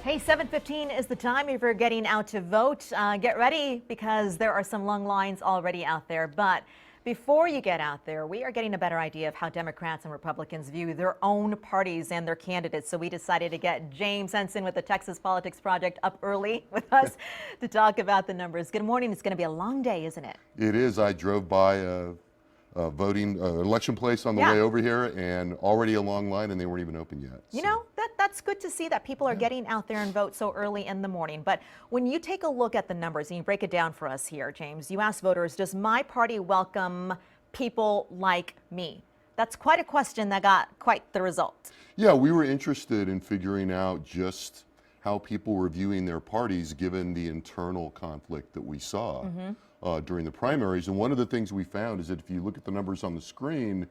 Hey, 7:15 is the time if you're getting out to vote. Get ready because there are some long lines already out there. But before you get out there, we are getting a better idea of how Democrats and Republicans view their own parties and their candidates. So we decided to get James Henson with the Texas Politics Project up early with us to talk about the numbers. Good morning. It's going to be a long day, isn't it? It is. I drove by a voting election place on the way over here, and already a long line, and they weren't even open yet. You know, that's good to see that people are getting out there and vote so early in the morning. But when you take a look at the numbers and you break it down for us here, James, you ask voters, does my party welcome people like me? That's quite a question that got quite the result. Yeah, we were interested in figuring out just how people were viewing their parties given the internal conflict that we saw during the primaries. And one of the things we found is that if you look at the numbers on the screen,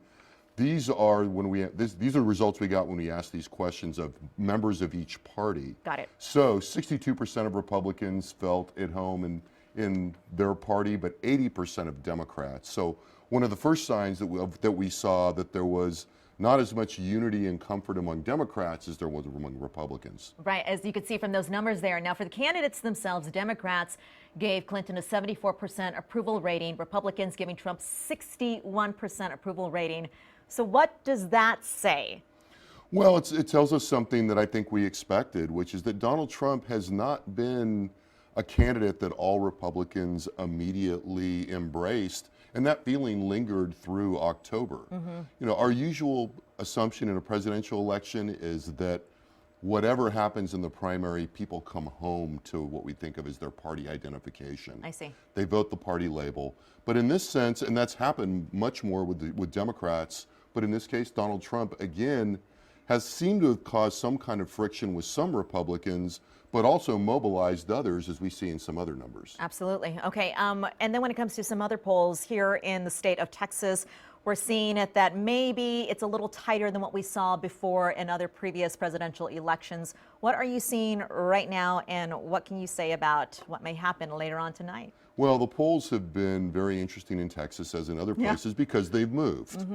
these are these are the results we got when we asked these questions of members of each party. Got it. So 62% of Republicans felt at home in their party, but 80% of Democrats. So one of the first signs that we saw that there was not as much unity and comfort among Democrats as there was among Republicans. Right, as you can see from those numbers there. Now, for the candidates themselves, Democrats gave Clinton a 74% approval rating, Republicans giving Trump 61% approval rating. So what does that say? Well, it tells us something that I think we expected, which is that Donald Trump has not been a candidate that all Republicans immediately embraced, and that feeling lingered through October. You know, our usual assumption in a presidential election is that whatever happens in the primary, people come home to what we think of as their party identification. I see. They vote the party label. But in this sense, and that's happened much more with Democrats, but in this case, Donald Trump, again, has seemed to have caused some kind of friction with some Republicans, but also mobilized others, as we see in some other numbers. Absolutely. Okay. And then when it comes to some other polls here in the state of Texas, we're seeing it that maybe it's a little tighter than what we saw before in other previous presidential elections. What are you seeing right now, and what can you say about what may happen later on tonight? Well, the polls have been very interesting in Texas, as in other places, because they've moved.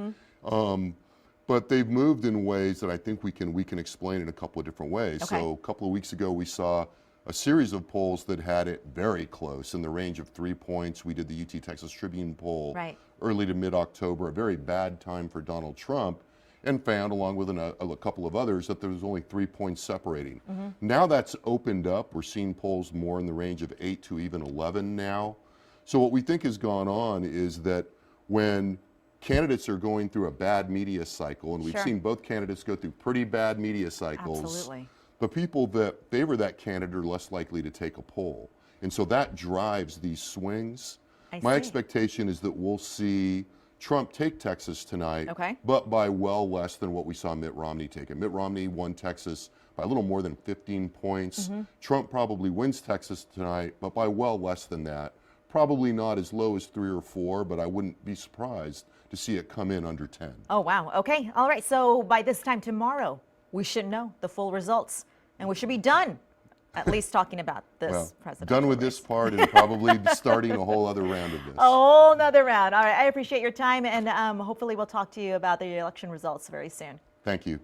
But they've moved in ways that I think we can explain in a couple of different ways. Okay. So a couple of weeks ago, we saw a series of polls that had it very close in the range of 3 points. We did the UT Texas Tribune poll early to mid-October, a very bad time for Donald Trump, and found, along with a couple of others, that there was only 3 points separating. Now that's opened up. We're seeing polls more in the range of 8 to even 11 now. So what we think has gone on is that when candidates are going through a bad media cycle, and we've seen both candidates go through pretty bad media cycles. Absolutely. The people that favor that candidate are less likely to take a poll. And so that drives these swings. My expectation is that we'll see Trump take Texas tonight, but by well less than what we saw Mitt Romney take it. Mitt Romney won Texas by a little more than 15 points. Trump probably wins Texas tonight, but by well less than that. Probably not as low as 3 or 4, but I wouldn't be surprised to see it come in under 10. Oh, wow. Okay. All right. So by this time tomorrow, we should know the full results, and we should be done at least talking about this presidential done with race. this part and probably starting a whole other round of this. A whole nother round. All right. I appreciate your time, and hopefully we'll talk to you about the election results very soon. Thank you.